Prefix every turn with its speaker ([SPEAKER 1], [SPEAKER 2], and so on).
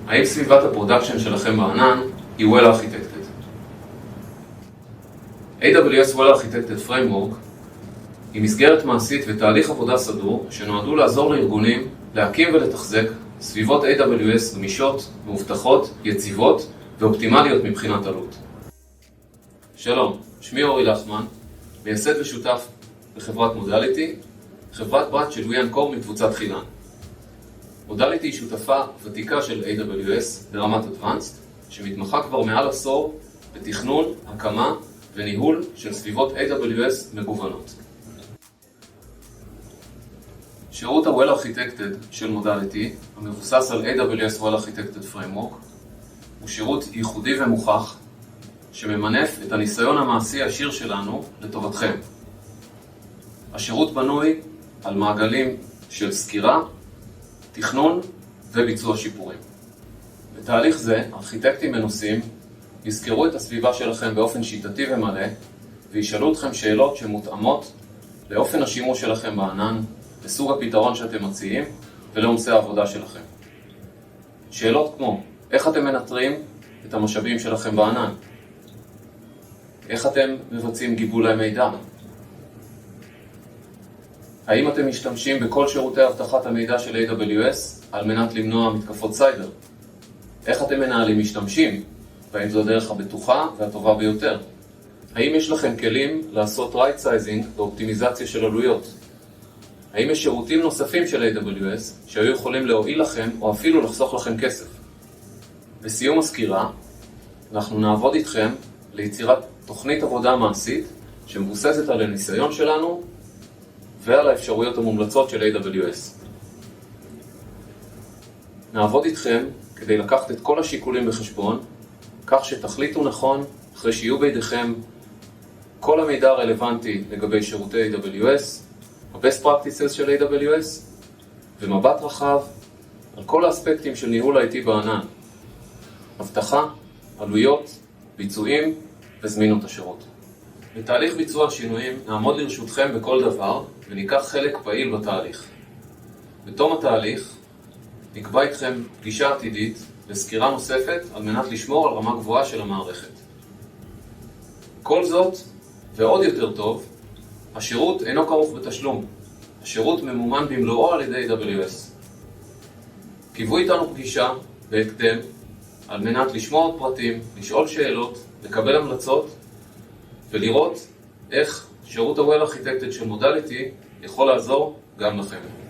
[SPEAKER 1] האם סביבת הפרודקשן שלכם בענן היא Well Architected? AWS Well Architected Framework היא מסגרת מעשית ותהליך עבודה סדור שנועדו לעזור לארגונים להקים ולתחזק סביבות AWS גמישות, מאובטחות, יציבות ואופטימליות מבחינת עלות. שלום, שמי אורי לחמן, מייסד ושותף בחברת מודליטי, חברת בת של ויאנקור מקבוצת חילן. מודליטי היא שותפה ותיקה של AWS ברמת Advanced, שמתמחה כבר מעל עשור בתכנון, הקמה וניהול של סביבות AWS מגוונות. שירות ה-Well Architected של מודליטי, המבוסס על AWS Well Architected Framework, הוא שירות ייחודי ומוכח, שממנף את הניסיון המעשי העשיר שלנו לטובתכם. השירות בנוי על מעגלים של סקירה, תכנון וביצוע שיפורים. בתהליך זה, ארכיטקטים מנוסים יזכרו את הסביבה שלכם באופן שיטתי ומלא, וישאלו אתכם שאלות שמותאמות לאופן השימוש שלכם בענן, לסוג הפתרון שאתם מציעים ולעומסי העבודה שלכם. שאלות כמו, איך אתם מנטרים את המשאבים שלכם בענן? איך אתם מבצעים גיבולי מידע? האם אתם משתמשים בכל שירותי אבטחת המידע של AWS על מנת למנוע מתקפות סייבר? איך אתם מנהלים משתמשים? והאם זו הדרך הבטוחה והטובה ביותר? האם יש לכם כלים לעשות right sizing ואופטימיזציה של עלויות? האם יש שירותים נוספים של AWS שהיו יכולים להועיל לכם או אפילו לחסוך לכם כסף? בסיום הסקירה, אנחנו נעבוד איתכם ליצירת תוכנית עבודה מעשית שמבוססת על הניסיון שלנו ועל האפשרויות המומלצות של AWS. נעבוד איתכם כדי לקחת את כל השיקולים בחשבון, כך שתחליטו נכון אחרי שיהיו בידיכם כל המידע הרלוונטי לגבי שירותי AWS, ה-Best Practices של AWS, ומבט רחב על כל האספקטים של ניהול IT בענן, אבטחה, עלויות, ביצועים וזמינות השירות. בתהליך ביצוע השינויים נעמוד לרשותכם בכל דבר וניקח חלק פעיל בתהליך. בתום התהליך נקבע איתכם פגישה עתידית וסקירה נוספת על מנת לשמור על רמה גבוהה של המערכת. כל זאת ועוד יותר טוב, השירות אינו כרוך בתשלום. השירות ממומן במלואו על ידי AWS. קיבלו איתנו פגישה בהקדם על מנת לשמוע עוד פרטים, לשאול שאלות, לקבל המלצות ולראות איך שירות ה-Well Architected של מודליטי יכול לעזור גם לכם.